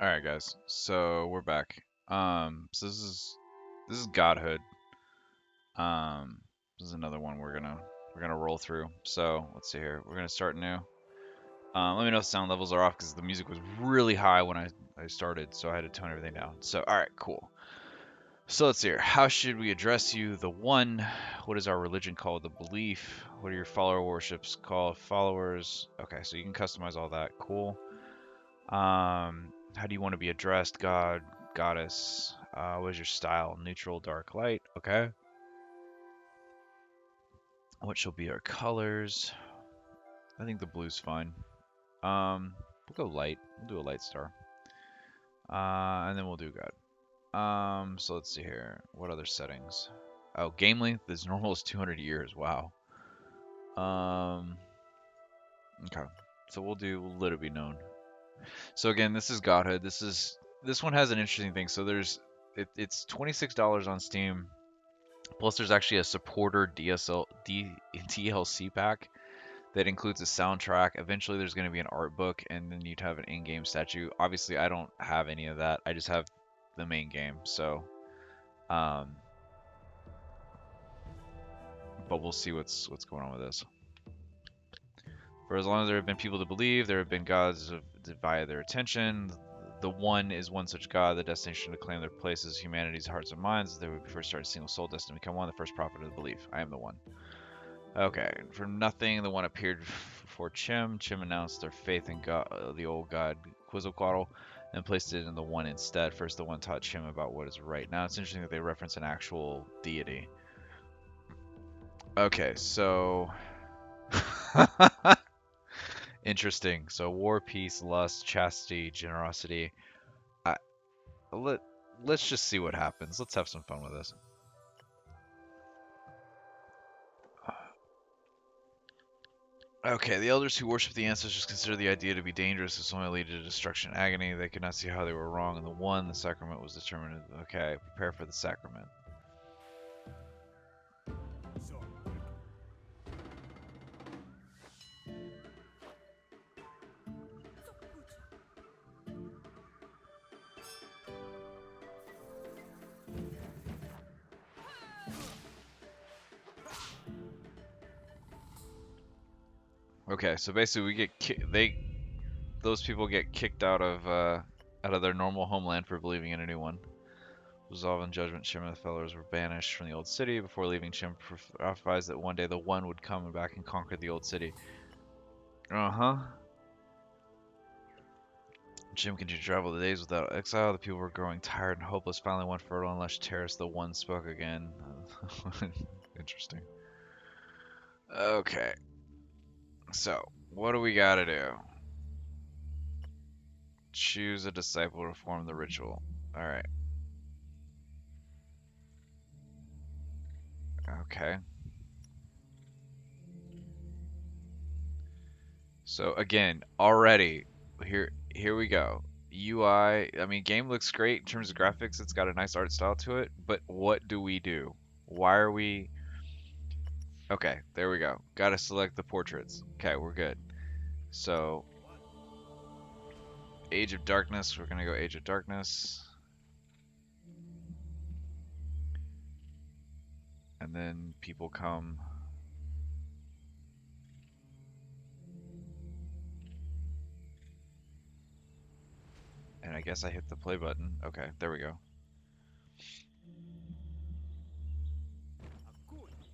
All right, guys. So we're back. So this is Godhood. This is another one we're gonna roll through. So let's see here. We're gonna start new. Let me know if sound levels are off because the music was really high when I started, so I had to tone everything down. So all right, cool. So let's see here. How should we address you? The one. What is our religion called? The belief. What are your follower worships called? Followers. Okay, so you can customize all that. Cool. How do you want to be addressed? God, goddess. What is your style? Neutral, dark, light. Okay. What shall be our colors? I think the blue's fine. We'll go light. We'll do a light star. And then we'll do God. So let's see here. What other settings? Oh, game length is normal is 200 years. Wow. Um, okay. So we'll do let it be known. So again, this is Godhood. This one has an interesting thing. So it's $26 on Steam. Plus, there's actually a supporter DLC pack that includes a soundtrack. Eventually, there's going to be an art book, and then you'd have an in-game statue. Obviously, I don't have any of that. I just have the main game. So, um, but we'll see what's going on with this. For as long as there have been people to believe, there have been gods via their attention. The one is one such god, the destination to claim their places, humanity's hearts and minds. They would first start a single soul destined to become one, the first prophet of the belief. I am the one. Okay, from nothing, the one appeared before Chim. Chim announced their faith in God, the old god Quetzalcoatl, and placed it in the one instead. First, the one taught Chim about what is right. Now, it's interesting that they reference an actual deity. Okay, so interesting. So war, peace, lust, chastity, generosity. I, let let's just see what happens. Let's have some fun with this. Okay, the elders who worship the ancestors consider the idea to be dangerous. It's only lead to destruction and agony. They could not see how they were wrong. And the one, the sacrament was determined. Okay, prepare for the sacrament. Okay, so basically we get those people get kicked out of their normal homeland for believing in a new one. Resolve in judgment, Chim and the fellows were banished from the old city. Before leaving, Chim prophesied that one day the one would come back and conquer the old city. Uh-huh. Jim continued to travel the days without exile. The people were growing tired and hopeless. Finally, one fertile and lush terrace, the one spoke again. Interesting. Okay. So, what do we gotta do? Choose a disciple to form the ritual. Alright. Okay. So again, already here we go. UI, I mean, game looks great in terms of graphics. It's got a nice art style to it, but what do we do? Why are we? Okay, there we go. Got to select the portraits. Okay, we're good. So, Age of Darkness, we're gonna go Age of Darkness. And then people come. And I guess I hit the play button. Okay, there we go.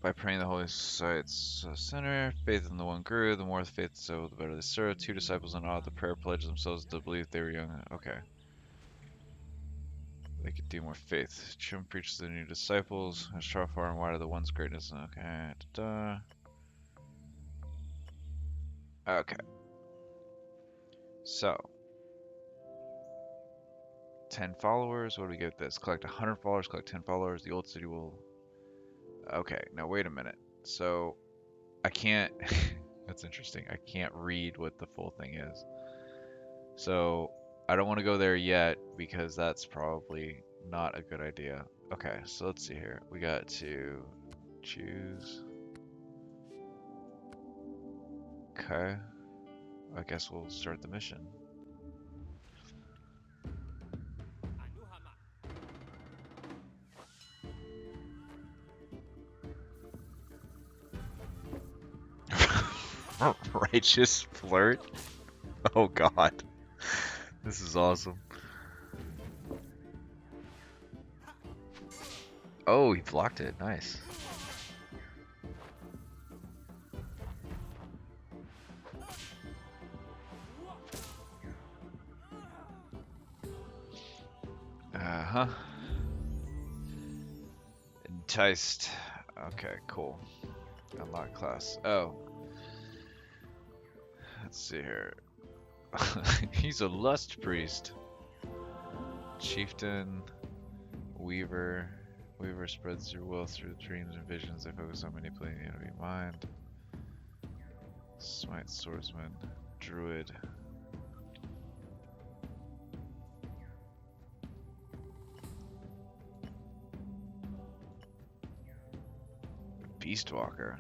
By praying the holy sites center, faith in the one grew. The more faith, so the better they serve. Two disciples in awe. The prayer pledged themselves to believe they were young. Okay. They could do more faith. Chim preaches to the new disciples. As far far and wide of the one's greatness. Okay. Da-da. Okay. So. 10 followers. What do we get with this? Collect 100 followers. Collect 10 followers. The old city will. Okay. Now wait a minute. So. I can't. That's interesting. I can't read what the full thing is. So. I don't want to go there yet because that's probably not a good idea. Okay, so let's see here. We got to choose. Okay. I guess we'll start the mission. Righteous flirt? Oh god. This is awesome. Oh, he blocked it. Nice. Uh-huh. Enticed. Okay, cool. Unlock class. Oh. Let's see here. He's a lust priest. Chieftain. Weaver. Weaver spreads your will through dreams and visions. They focus on manipulating the enemy mind. Smite swordsman. Druid. Beastwalker.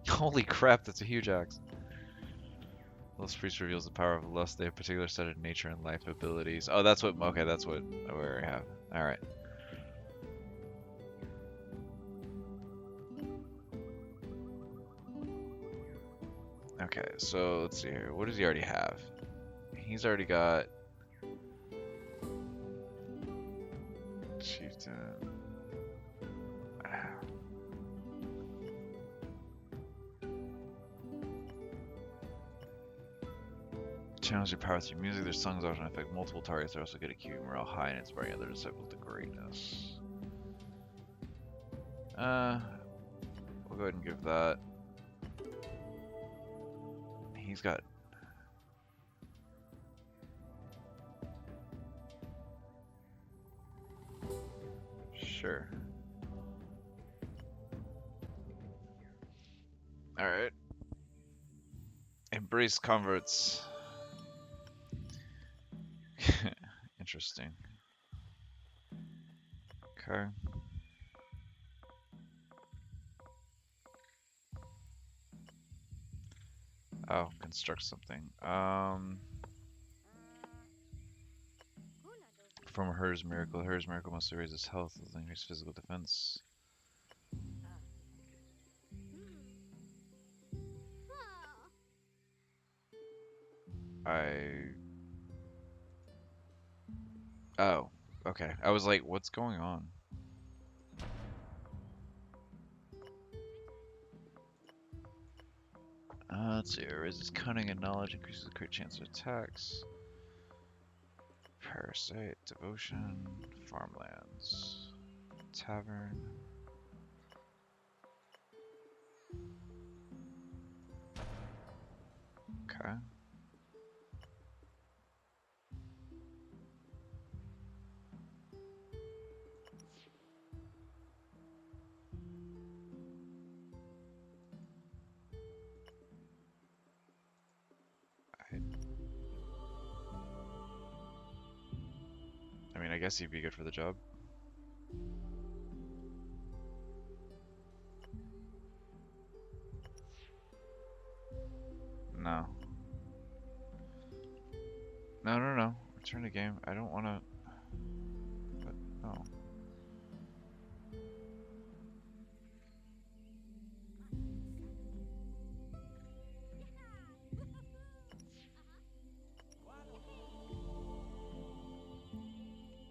Holy crap, that's a huge axe. Lust Priest reveals the power of lust. They have particular set of nature and life abilities. Oh, that's what. Okay, that's what we already have. All right. Okay, so let's see here. What does he already have? He's already got Chieftain. Channels your power through music. Their songs often affect multiple targets. They also get a keep morale high and inspiring other disciples to greatness. We'll go ahead and give that. He's got. Sure. All right. Embrace converts. Interesting. Okay. Oh, construct something. From Her's miracle. Her's miracle mostly raises health with increased physical defense. Oh, okay. I was like, what's going on? Let's see. It raises cunning and knowledge, increases the crit chance of attacks. Parasite, devotion, farmlands, tavern. Okay. I mean, I guess he'd be good for the job. No. No. Return to game. I don't want to. But no.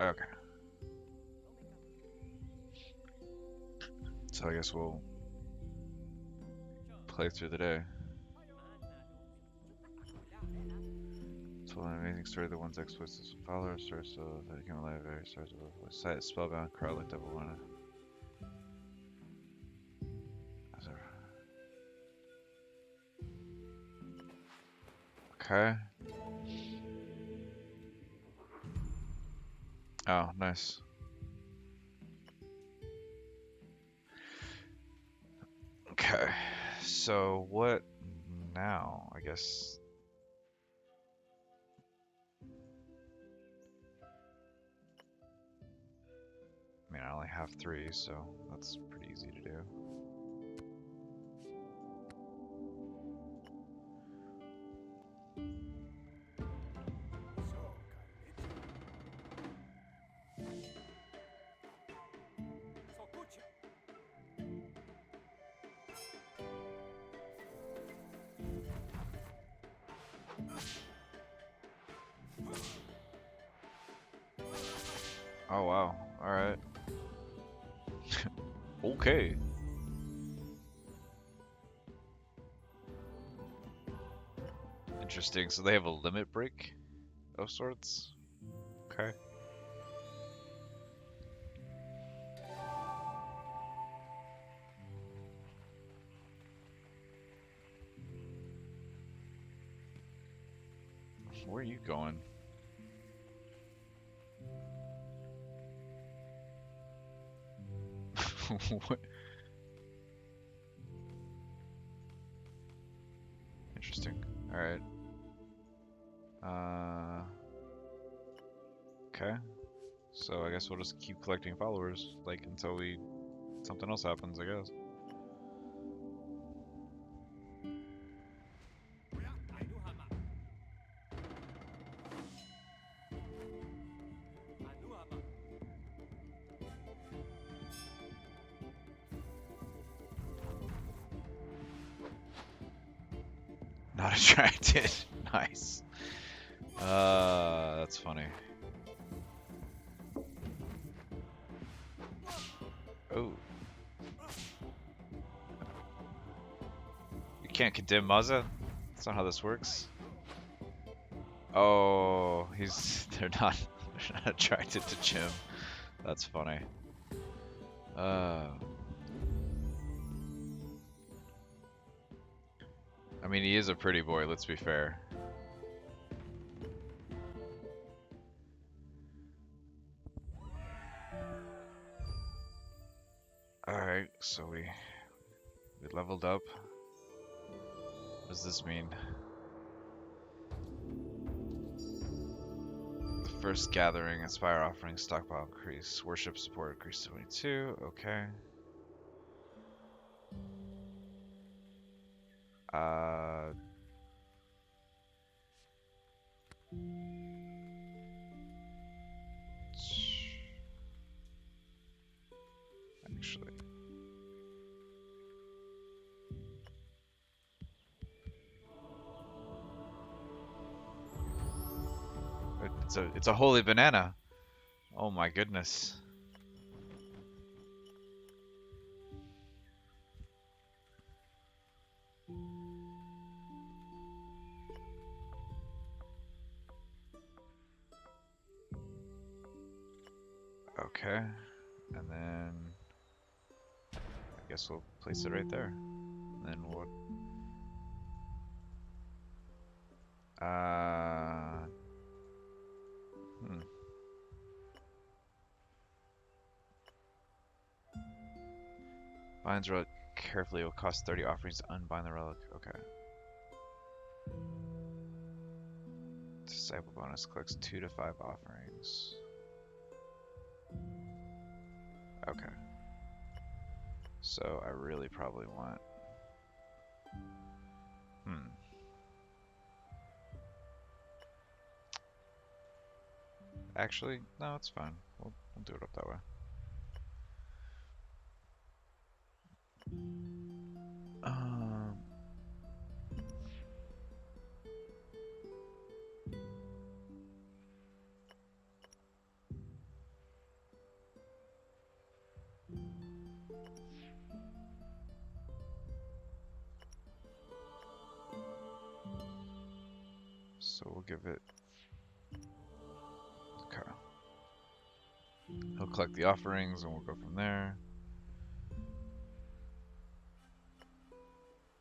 Okay. So I guess we'll play through the day. Told an amazing story. The one's exploits as a follower, so that he can alive very stars of a sight spellbound crowd like double one. Okay. Oh, nice. Okay. So what now? I guess. I mean, I only have 3, so that's pretty easy to do. Oh wow. Alright. Okay. Interesting. So they have a limit break of sorts? Okay. Where are you going? What? Interesting. Alright. Okay. So I guess we'll just keep collecting followers, like, until something else happens, I guess. Not attracted. Nice. That's funny. Oh. You can't condemn Mazza? That's not how this works. Oh, they're not attracted to Jim. That's funny. I mean, he is a pretty boy, let's be fair. Alright, so we leveled up. What does this mean? The first gathering, Inspire offering, stockpile increase, worship support increase to 22, okay. Actually. It's a holy banana. Oh my goodness. Okay. And then I guess we'll place it right there. And then what? Binds relic carefully. It will cost 30 offerings to unbind the relic. Okay. Disciple bonus collects 2 to 5 offerings. Okay. So I really probably want. Actually, no, it's fine. We'll do it up that way. So we'll give it. Okay. He'll collect the offerings and we'll go from there.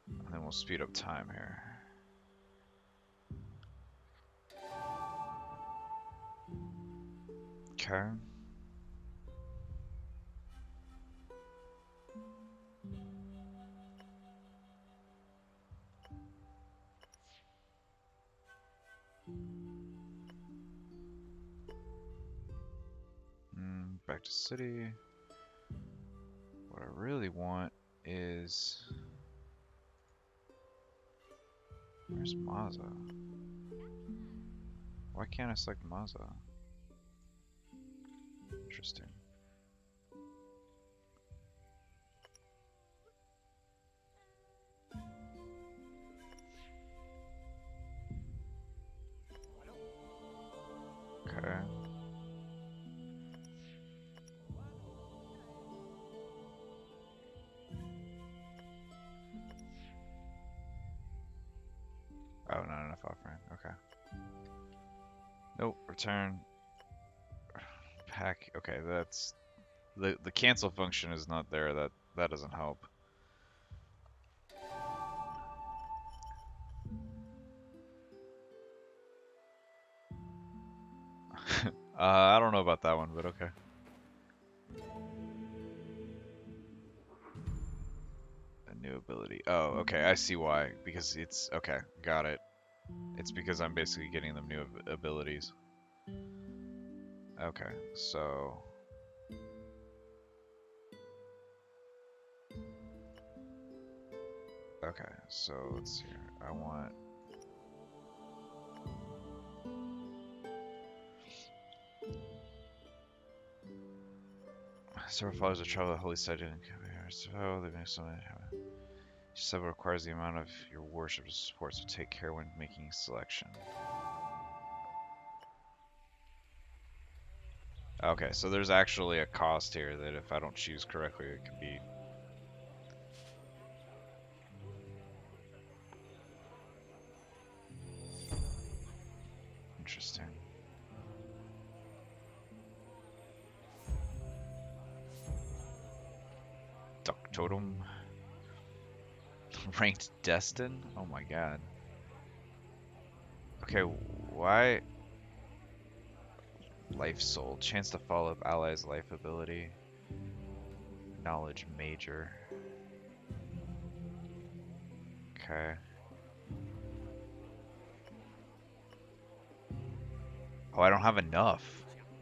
And then we'll speed up time here. Okay. Back to city. What I really want is... Where's Mazza? Why can't I select Mazza? Interesting. Okay. Oh, not enough offering. Okay. Nope. Return. Pack. Okay, that's the cancel function is not there. That doesn't help. I don't know about that one, but okay. A new ability. Oh, okay. I see why. Because it's okay. Got it. It's because I'm basically getting them new abilities. Okay, so okay, so let's see here. I want several followers of travel the holy site and so they make something happen. Several requires the amount of your worship to support, so take care when making a selection. Okay, so there's actually a cost here that if I don't choose correctly, it can be interesting. Duck Totem. Ranked Destin? Oh my god. Okay, why? Life Soul. Chance to follow up allies' life ability. Knowledge Major. Okay. Oh, I don't have enough.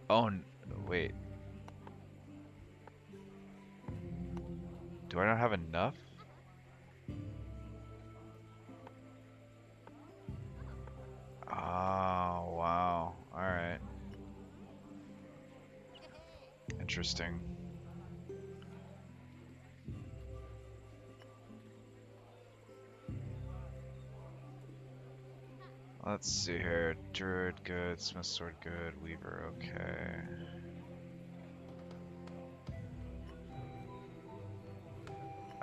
Oh, wait. Do I not have enough? Oh, wow. Alright. Interesting. Let's see here. Druid, good. Smith Sword, good. Weaver, okay.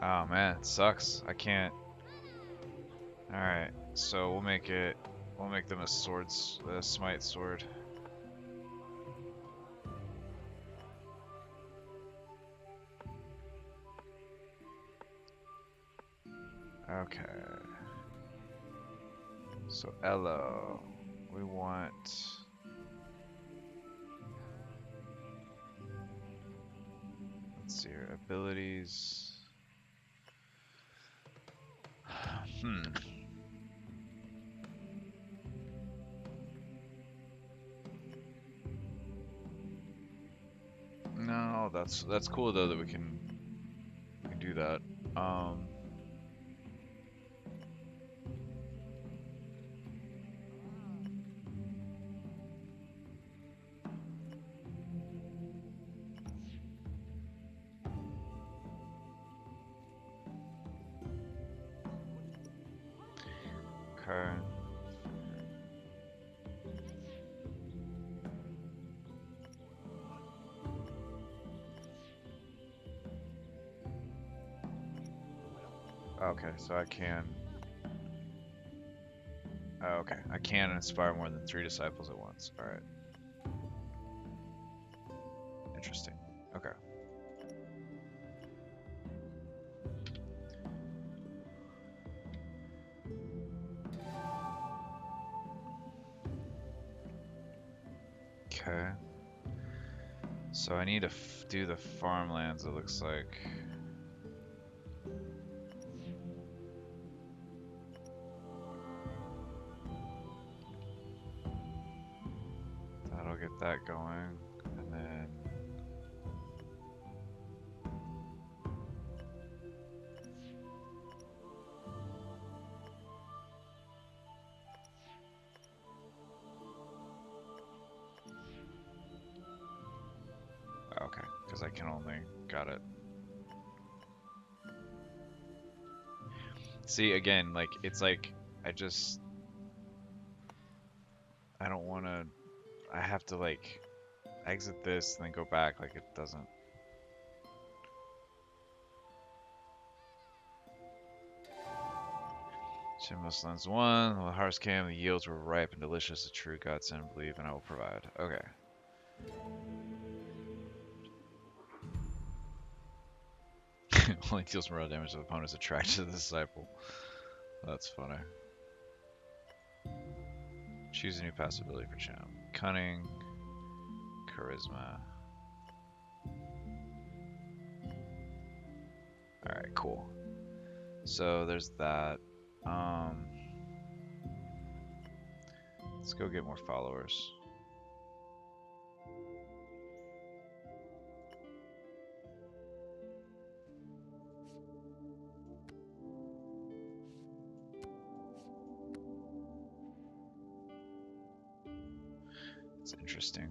Oh, man. It sucks. I can't. Alright. So we'll make it. We'll make them a swords. A smite sword. Okay. So Elo, we want. Let's see here, abilities. No, that's cool though that we can do that. Okay. Okay, so I can. Oh, okay, I can inspire more than 3 disciples at once. All right. Interesting. Okay. Okay. So I need to do the farmlands, it looks like. That'll get that going. And then... Okay, because I can only... Got it. See, again, like, it's like, I don't want to, I have to, like, exit this and then go back, like, it doesn't. Shameless Lens 1. With Harvest came, the yields were ripe and delicious. A true godsend, believe, and I will provide. Okay. Only deals morale damage if opponents attracted to the disciple. That's funny. Choose a new passive ability for champ. Cunning, charisma. Alright, cool. So there's that. Let's go get more followers. It's interesting.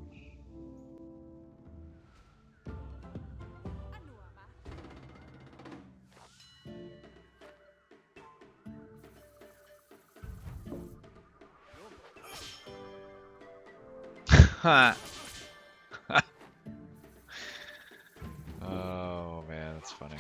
Oh man, that's funny.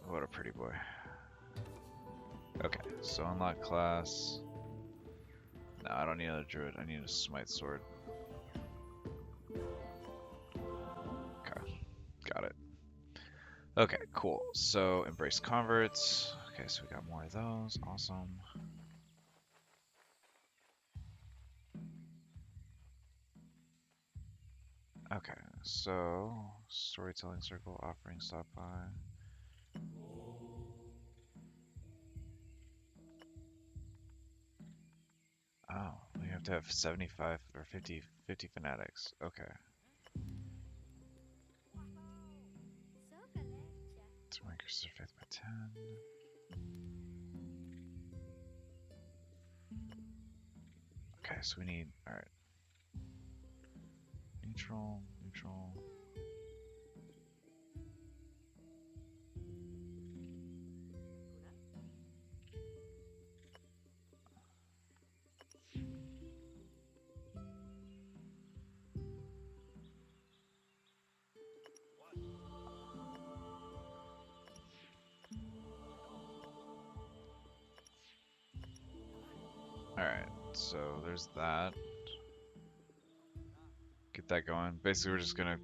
What a pretty boy. Okay, so unlock class. No, I don't need another druid. I need a smite sword. Okay, got it. Okay, cool. So embrace converts. Okay, so we got more of those. Awesome. Okay, so storytelling circle, offering stop by. Oh, we have to have 75 or 50 fanatics. Okay. To increase their faith by 10. Okay, so we need, alright. Neutral, neutral. Alright, so there's that. Get that going. Basically, we're just gonna,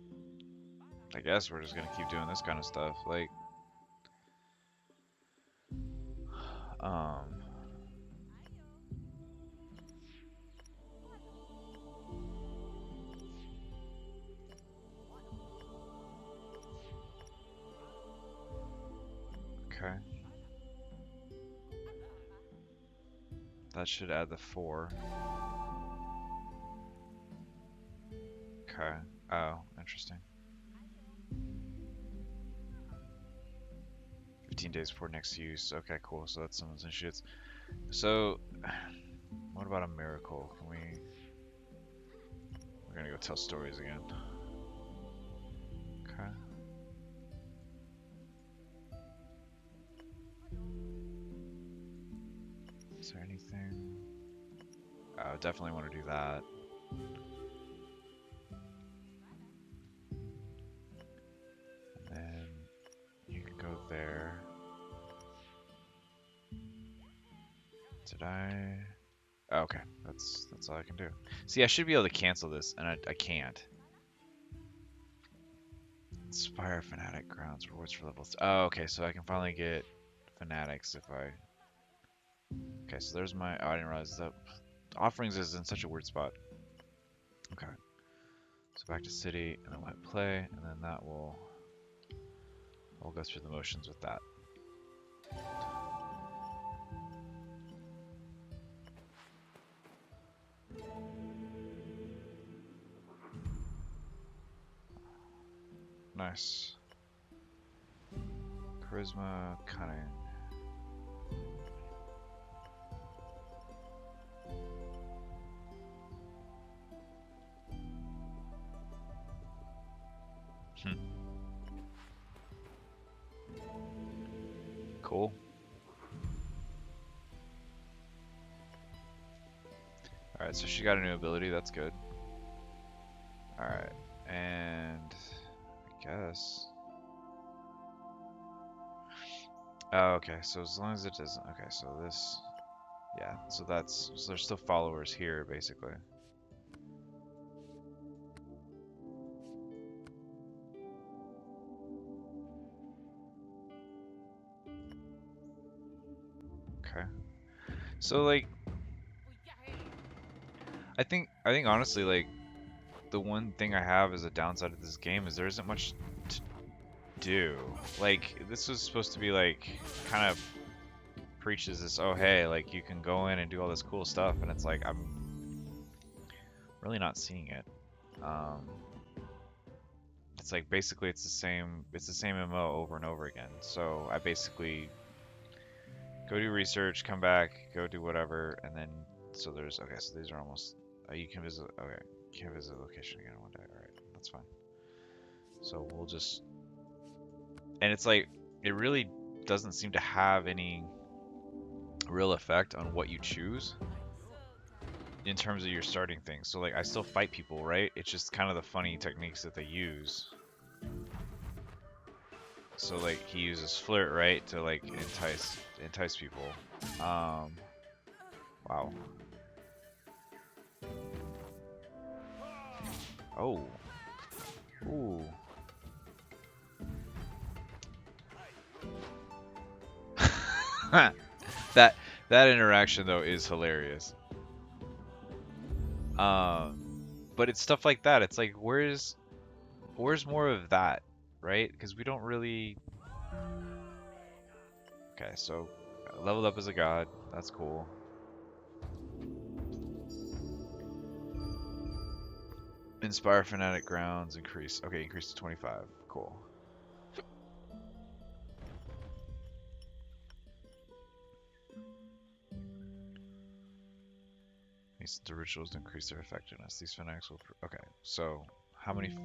I guess we're just gonna keep doing this kind of stuff. Like, um, okay. That should add the 4. Okay. Oh, interesting. 15 days before next use. Okay, cool. So that's someone's initiates. So, what about a miracle? Can we... We're gonna go tell stories again. Okay. Is there anything? I definitely want to do that. And then you can go there. Did I? Oh, okay, that's all I can do. See, I should be able to cancel this, and I can't. Inspire Fanatic Grounds rewards for levels. Oh, okay, so I can finally get Fanatics if I. Okay, so there's my. Oh, I didn't realize that offerings is in such a weird spot. Okay, so back to city, and then we'll hit play, and then that will. We'll go through the motions with that. Nice. Charisma, cunning. Cool. Alright, so she got a new ability, that's good. Alright, and I guess. Oh, okay, so as long as it doesn't. Okay, so this. Yeah, so that's. So there's still followers here, basically. Okay. So, like. I think honestly, like. The one thing I have as a downside of this game is there isn't much to do. Like, this was supposed to be, like, kind of preaches this, oh, hey, like, you can go in and do all this cool stuff, and it's like, I'm really not seeing it. It's like, basically, it's the same MO over and over again. So, I basically go do research, come back, go do whatever, and then, so there's, okay, so these are almost, you can visit, okay, you can visit the location again one day, alright, that's fine. So, we'll just, and it's like, it really doesn't seem to have any real effect on what you choose in terms of your starting things. So like I still fight people, right? It's just kind of the funny techniques that they use. So like he uses flirt, right, to like entice people. Wow. Oh. Ooh. that that interaction though is hilarious. But it's stuff like that. It's like where's more of that, right? Because we don't really. Okay, so leveled up as a god. That's cool. Inspire fanatic grounds. Increase. Okay, increase to 25. Cool. The rituals to increase their effectiveness. These fanatics will. Okay, so how many?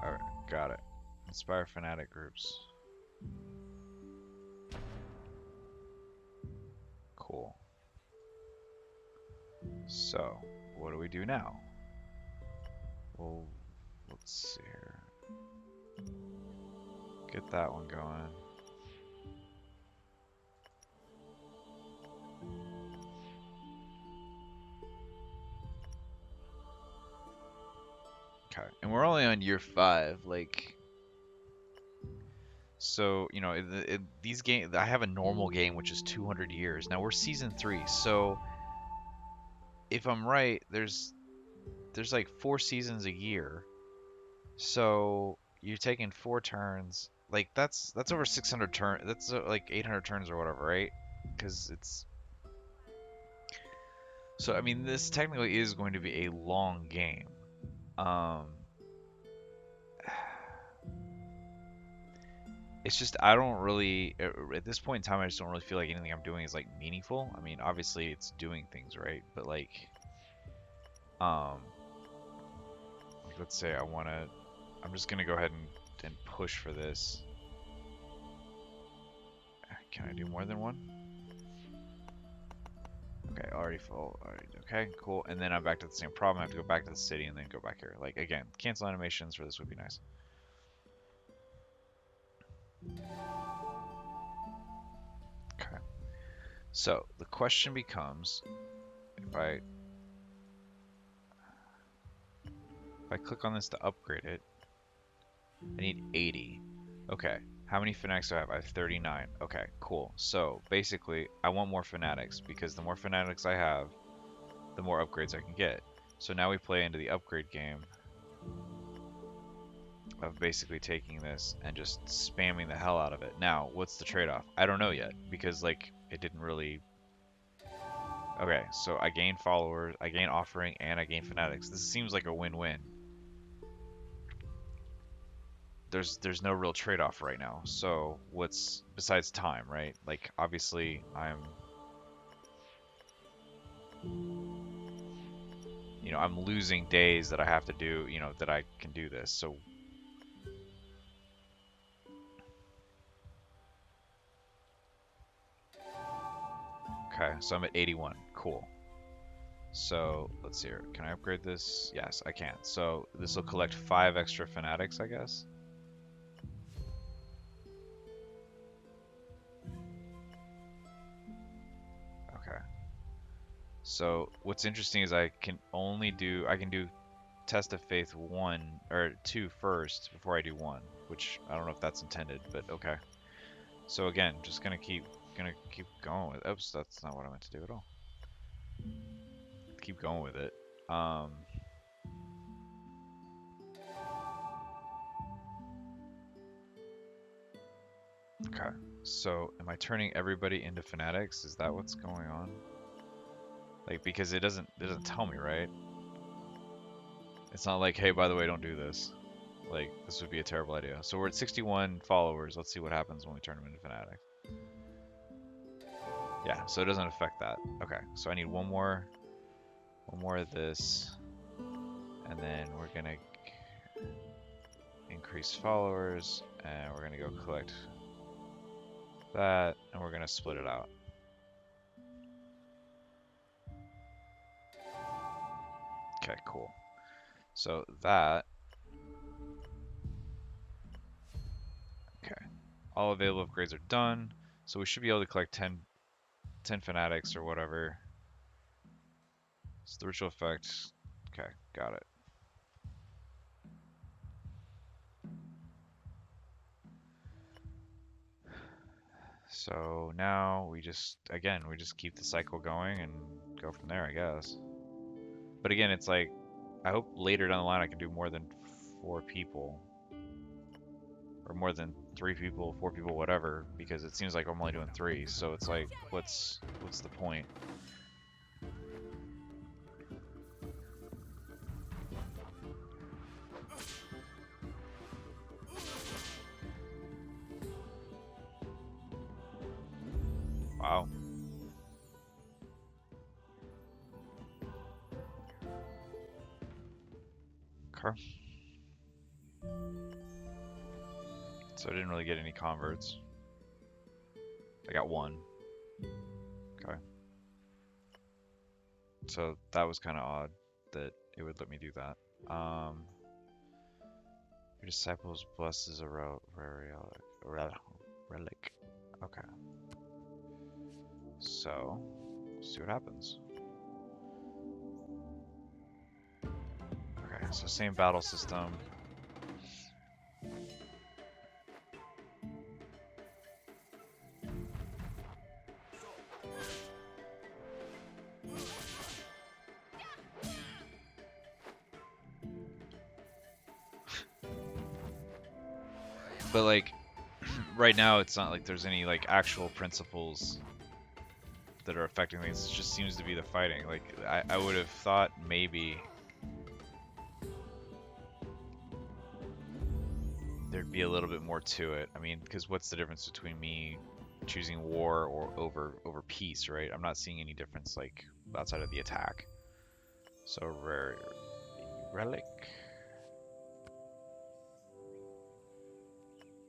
Alright, got it. Inspire fanatic groups. Cool. So, what do we do now? Well, let's see here. Get that one going. Okay, and we're only on year 5, like. So, you know, these games, I have a normal game which is 200 years. Now we're season 3, so if I'm right, there's like 4 seasons a year. So you're taking 4 turns. Like that's over 600 turns. That's like 800 turns or whatever, right? Because it's. So I mean, this technically is going to be a long game. It's just I don't really at this point in time I just don't really feel like anything I'm doing is like meaningful. I mean, obviously it's doing things, right? But like let's say I'm just gonna go ahead and push for this. Can I do more than one? Okay, already full. Alright, okay, cool. And then I'm back to the same problem. I have to go back to the city and then go back here. Like again, cancel animations for this would be nice. Okay. So the question becomes, if I click on this to upgrade it, I need 80. Okay. How many fanatics do I have? I have 39. Okay, cool. So basically, I want more fanatics because the more fanatics I have, the more upgrades I can get. So now we play into the upgrade game of basically taking this and just spamming the hell out of it. Now, what's the trade-off? I don't know yet because like it didn't really. Okay, so I gain followers, I gain offering, and I gain fanatics. This seems like a win-win. There's no real trade-off right now. So what's besides time, right? Like obviously I'm I'm losing days that I have to do, that I can do this. So okay, so I'm at 81. cool. So let's see here. Can I upgrade this? Yes, I can. So this will collect 5 extra fanatics, I guess. Okay. So what's interesting is I can do test of faith 1 or 2 first before I do 1, which I don't know if that's intended, but okay. So again, just gonna keep going with. Oops, that's not what I meant to do at all. Keep going with it. Okay. So am I turning everybody into fanatics? Is that what's going on? Like, because it doesn't tell me, right? It's not like, hey, by the way, don't do this. Like, this would be a terrible idea. So we're at 61 followers. Let's see what happens when we turn them into fanatics. Yeah, so it doesn't affect that. Okay, so I need one more of this, and then we're gonna increase followers, and we're gonna go collect that, and we're gonna split it out. Okay, cool. So that, okay, all available upgrades are done. So we should be able to collect 10 fanatics or whatever. It's the ritual effect. Okay, got it. So now we just keep the cycle going and go from there, I guess. But again, it's like, I hope later down the line I can do more than 4 people. Or more than 3 people, 4 people, whatever, because it seems like I'm only doing 3, so it's like, what's the point? Wow. Okay. So I didn't really get any converts. I got 1. Okay. So that was kind of odd that it would let me do that. Your disciples blesses a relic. Okay. So, see what happens. Okay, so same battle system. But like, right now it's not like there's any like actual principles that are affecting things. It just seems to be the fighting. Like, I would have thought maybe there'd be a little bit more to it. I mean, because what's the difference between me choosing war or over peace, right? I'm not seeing any difference like outside of the attack. So rare relic.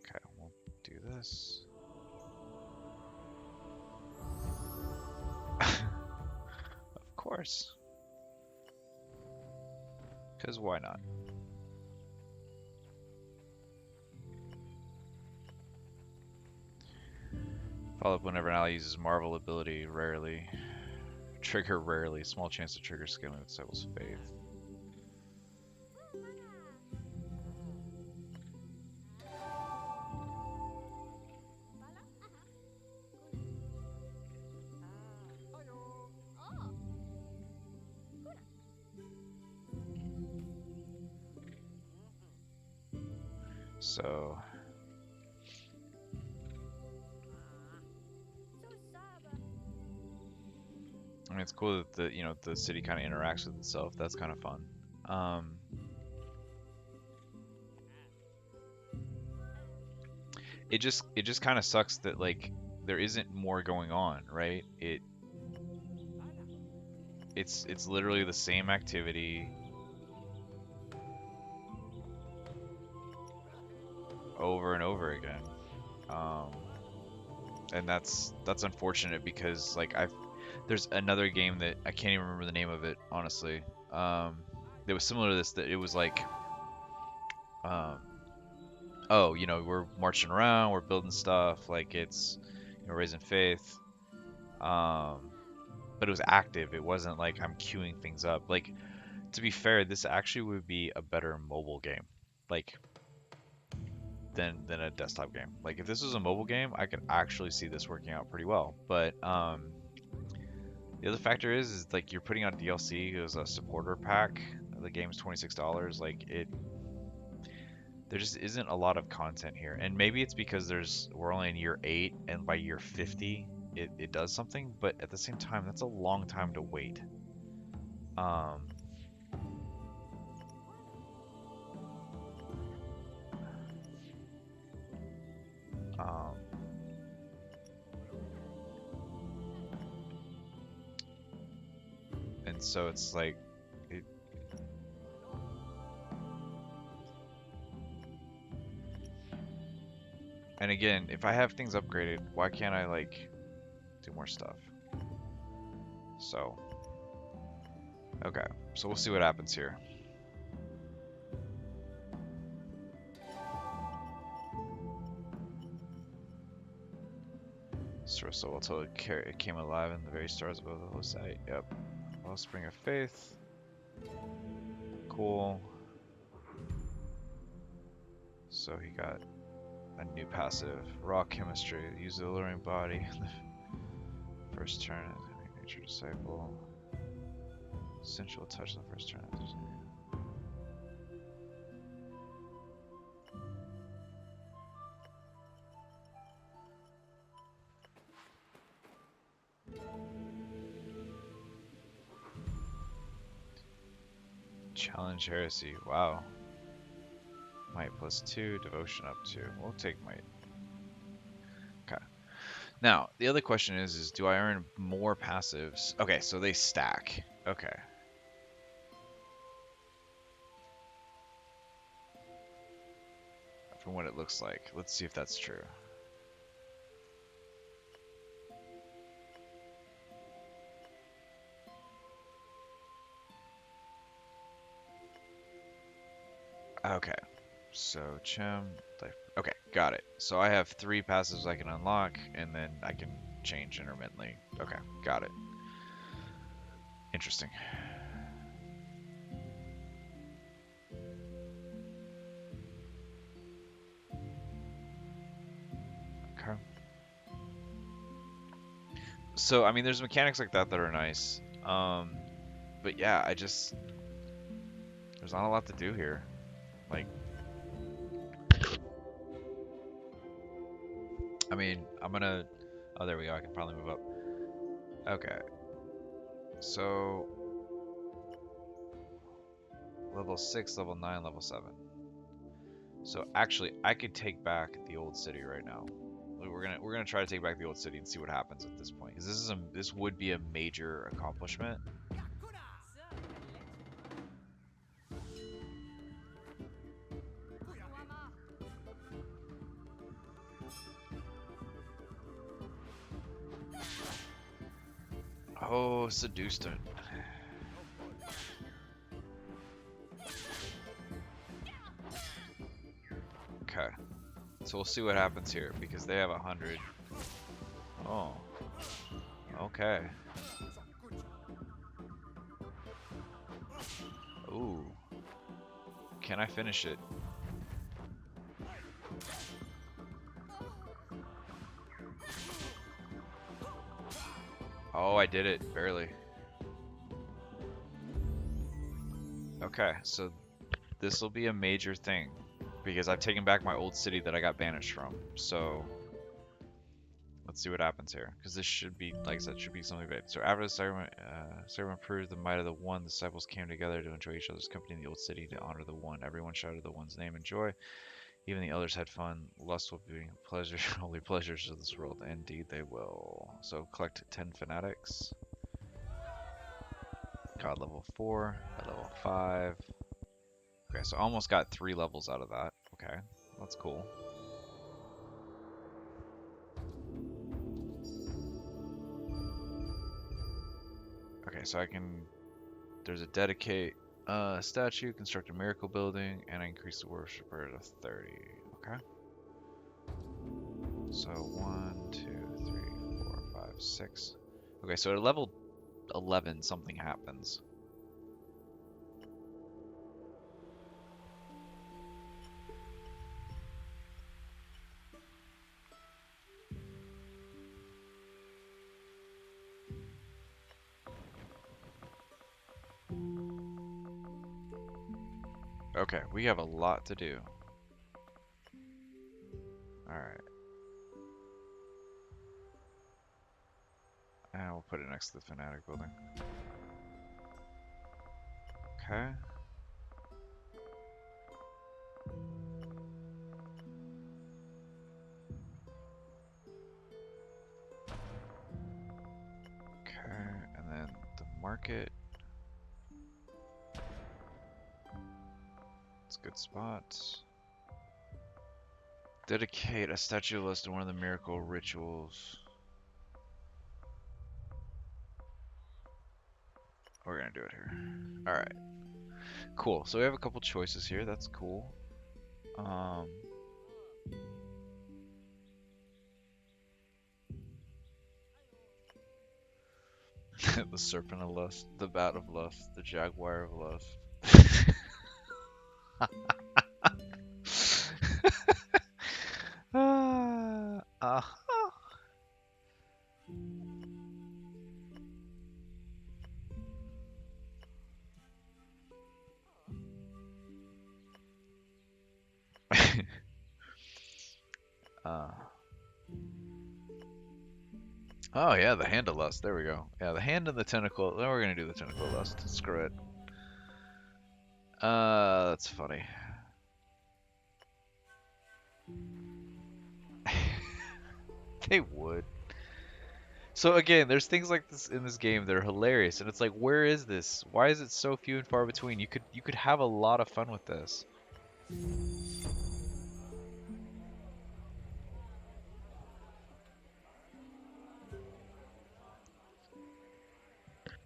Okay, we'll do this. Of course. Because why not? Follow up whenever an ally uses Marvel ability, rarely. Trigger rarely. Small chance to trigger scaling with Disciple's Faith. So I mean, it's cool that the city kind of interacts with itself. That's kind of fun. It just kind of sucks that like there isn't more going on, right? It's literally the same activity over and over again. And that's unfortunate because like There's another game that I can't even remember the name of it, honestly. That was similar to this. That it was like, um, oh, we're marching around, we're building stuff, like it's, raising faith. But it was active. It wasn't like I'm queuing things up. Like, to be fair, this actually would be a better mobile game, like than a desktop game. Like, if this was a mobile game, I could actually see this working out pretty well. But the other factor is like you're putting out DLC as a supporter pack. The game's $26. Like there just isn't a lot of content here, and maybe it's because we're only in year 8, and by year 50 it does something. But at the same time, that's a long time to wait. Um, um, and so it's like it, and again, if I have things upgraded, why can't I like do more stuff? So okay, so we'll see what happens here. So until it came alive in the very stars above the host site. Yep. Well, Spring of Faith. Cool. So he got a new passive. Raw chemistry. Use the alluring body. First turn. Nature disciple. Sensual touch the first turn. Challenge heresy. Wow. Might +2, devotion up 2. We'll take might. Okay. Now, the other question is do I earn more passives? Okay, so they stack. Okay. From what it looks like. Let's see if that's true. Okay. So, okay, got it. So I have 3 passives I can unlock, and then I can change intermittently. Okay, got it. Interesting. Okay. So, I mean, there's mechanics like that that are nice. But yeah, there's not a lot to do here. Like, I mean, oh, there we go. I can probably move up. Okay. So, level 6, level 9, level 7. So actually, I could take back the old city right now. We're gonna try to take back the old city and see what happens at this point. Because this would be a major accomplishment. Oh, seduced it. Okay. So we'll see what happens here because they have 100. Oh. Okay. Ooh. Can I finish it? Oh, I did it. Barely. Okay, so this will be a major thing because I've taken back my old city that I got banished from. So let's see what happens here because this should be, like I said, should be something big. So after the sacrament proved the might of the One, the disciples came together to enjoy each other's company in the old city to honor the One. Everyone shouted the One's name in joy. Even the elders had fun. Lust will be pleasure, only pleasures of this world. Indeed, they will. So collect 10 fanatics. God level 4, God level 5. Okay, so I almost got 3 levels out of that. Okay, that's cool. so I can. There's a dedicate statue, construct a miracle building, and increase the worshiper to 30. Okay. So 1, 2, 3, 4, 5, 6. Okay, so at level 11, something happens. Okay, we have a lot to do. Alright. And we'll put it next to the Fanatic building. Okay. Okay, and then the market. It's a good spot. Dedicate a statue list to one of the miracle rituals. We're gonna do it here. Alright. Cool. So we have a couple choices here. That's cool. The serpent of lust, the bat of lust, the jaguar of lust. Uh, oh yeah, the hand of lust. There we go. Yeah, the hand and the tentacle. Then we're gonna do the tentacle of lust. Screw it. That's funny. They would. So again, there's things like this in this game that are hilarious, and it's like, where is this? Why is it so few and far between? You could have a lot of fun with this.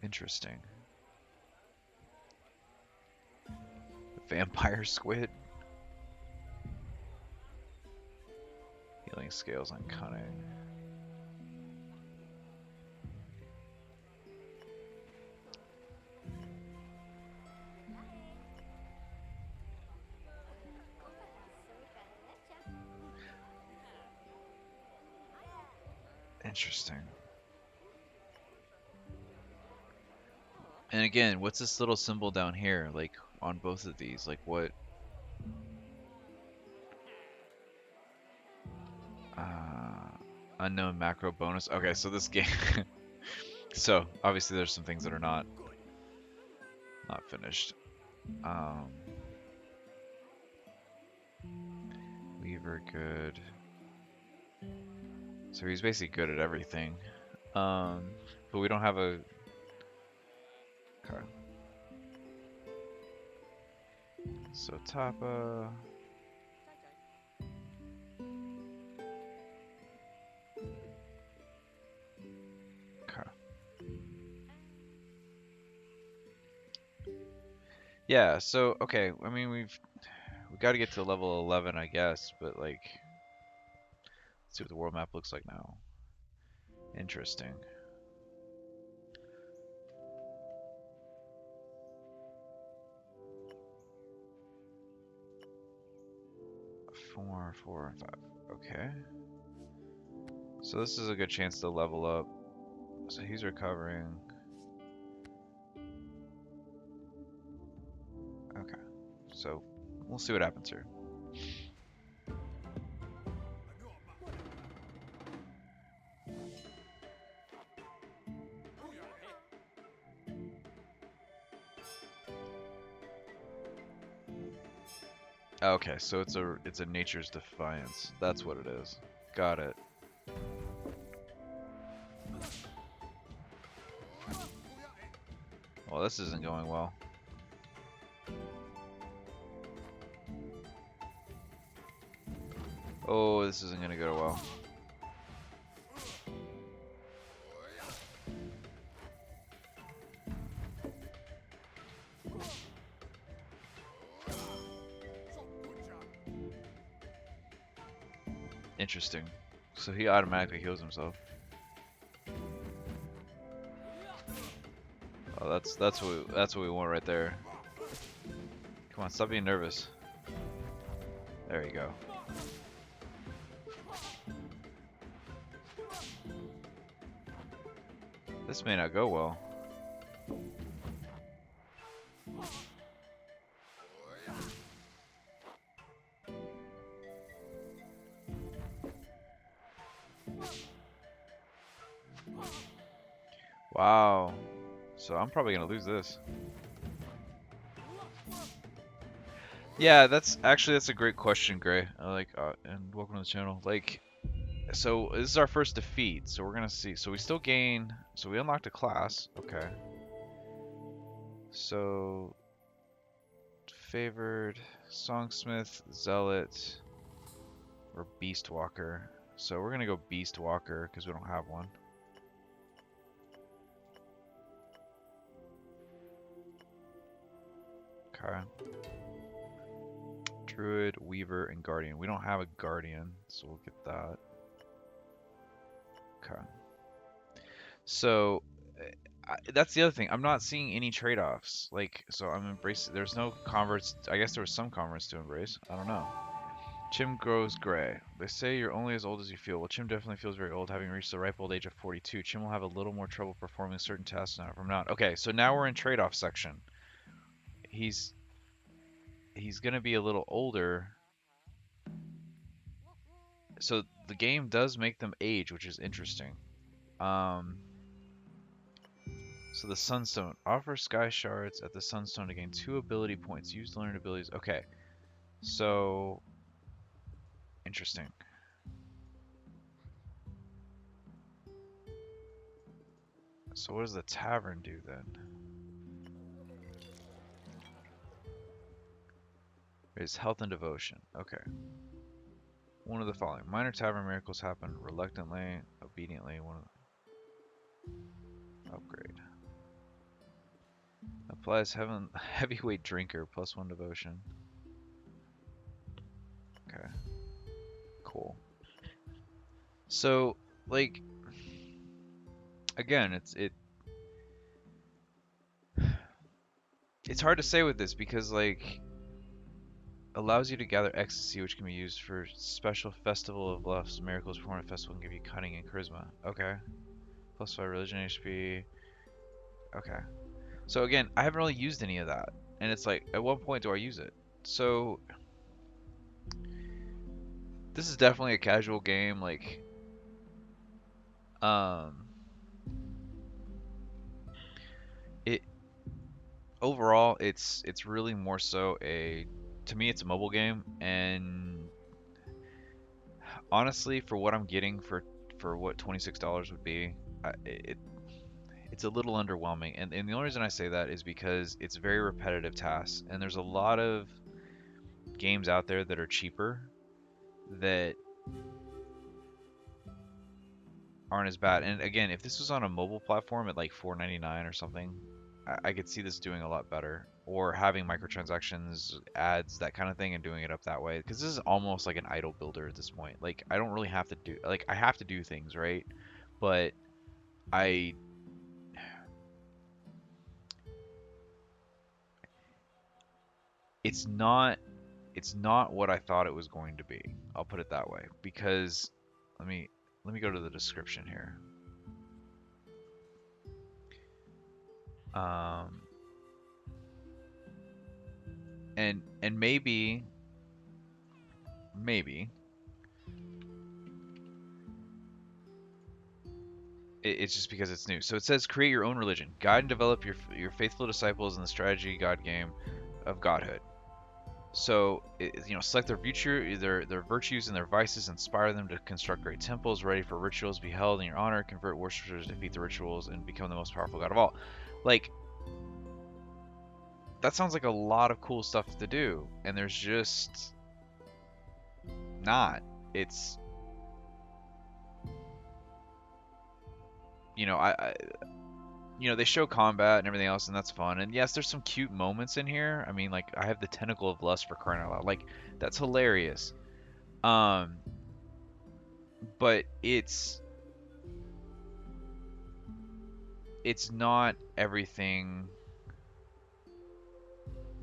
Interesting. Vampire squid. Healing scales on cunning. Interesting. And again, what's this little symbol down here, like on both of these? Like what? Unknown macro bonus. Okay, so this game. So obviously there's some things that are not finished. Weaver good. So he's basically good at everything. But we don't have a. Okay. So Tapa. Okay. Yeah, so okay, I mean we got to get to level 11, I guess, but like let's see what the world map looks like now. Interesting. Four, and 5. Okay. So this is a good chance to level up. So he's recovering. Okay. So we'll see what happens here. Okay, so it's a nature's defiance. That's what it is. Got it. Well, this isn't going well. Oh, this isn't gonna go well. Interesting. So he automatically heals himself. Oh, that's what we want right there. Come on, stop being nervous. There you go. This may not go well. Wow. So I'm probably gonna lose this. Yeah, that's a great question, Gray. And welcome to the channel. Like, so this is our first defeat, so we're gonna see. So we still gain. So we unlocked a class. Okay. So favored, Songsmith, Zealot, or Beast Walker. So we're gonna go Beast Walker because we don't have one. Okay. Druid, Weaver, and Guardian. We don't have a Guardian, so we'll get that. Okay. So that's the other thing. I'm not seeing any trade-offs. Like, so I'm embracing. There's no converts. I guess there was some converts to embrace. I don't know. Chim grows gray. They say you're only as old as you feel. Well, Chim definitely feels very old, having reached the ripe old age of 42. Chim will have a little more trouble performing certain tasks now from now on. Okay, so now we're in trade-off section. He's gonna be a little older. So the game does make them age, which is interesting. So the Sunstone. Offer Sky Shards at the Sunstone to gain 2 ability points. Use to learn abilities. Okay. So... interesting. So what does the Tavern do then? It's Health and Devotion. Okay. One of the following. Minor Tavern miracles happen reluctantly, obediently. One of the... upgrade. Applies heavyweight drinker, +1 devotion. Okay. Cool. So, like, again, it's hard to say with this because, like, allows you to gather ecstasy, which can be used for special festival of bluffs. Miracles performed at festival can give you cunning and charisma. Okay. +5 religion HP. Okay. So again, I haven't really used any of that, and it's like, at what point do I use it? So this is definitely a casual game. Like, it overall, it's really more so to me, it's a mobile game, and honestly, for what I'm getting for what $26 would be, it's a little underwhelming. And the only reason I say that is because it's very repetitive tasks, and there's a lot of games out there that are cheaper that aren't as bad. And again, if this was on a mobile platform at like $4.99 or something, I could see this doing a lot better. Or having microtransactions, ads, that kind of thing, and doing it up that way. Because this is almost like an idle builder at this point. Like, I don't really have to do, like, I have to do things, right? But I it's not what I thought it was going to be. I'll put it that way. Because let me go to the description here. And maybe it's just because it's new. So it says create your own religion, guide and develop your faithful disciples in the strategy god game of Godhood. So select their virtues and their vices, inspire them to construct great temples ready for rituals be held in your honor, convert worshippers, defeat the rituals, and become the most powerful god of all. Like, that sounds like a lot of cool stuff to do, and there's just not. It's they show combat and everything else, and that's fun. And yes, there's some cute moments in here. I mean, like, I have the Tentacle of Lust, for crying out loud. Like, that's hilarious. but it's not everything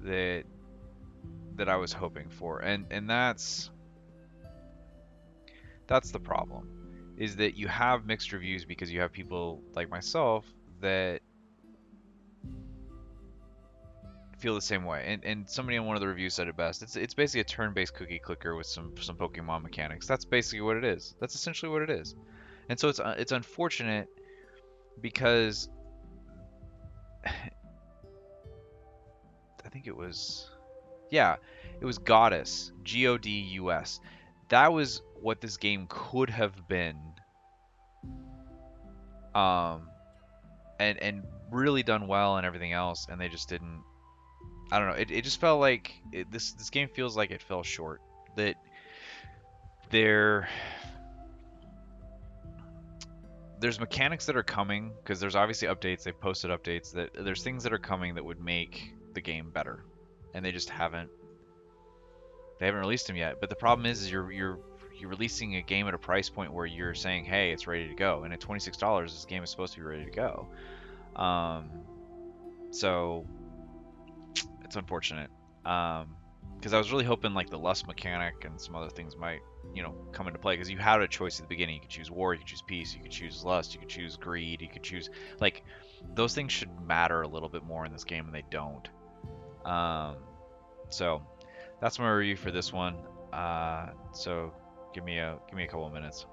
that I was hoping for, and that's the problem, is that you have mixed reviews because you have people like myself that feel the same way. And somebody in one of the reviews said it best. It's basically a turn-based cookie clicker with some Pokemon mechanics. That's basically what it is. That's essentially what it is. And so it's unfortunate because I think it was, yeah, it was Goddess, Godus. That was what this game could have been, um, and really done well and everything else, and they just didn't. I don't know. It just felt like this game feels like it fell short. That there there's mechanics that are coming because there's obviously updates. They've posted updates that there's things that are coming that would make the game better, and they just haven't released them yet. But the problem is you're releasing a game at a price point where you're saying, hey, it's ready to go, and at $26, this game is supposed to be ready to go. Um, so it's unfortunate. Because I was really hoping like the lust mechanic and some other things might, come into play. Because you had a choice at the beginning. You could choose war, you could choose peace, you could choose lust, you could choose greed, you could choose like those things should matter a little bit more in this game, and they don't. Um, so that's my review for this one. So give me a couple of minutes.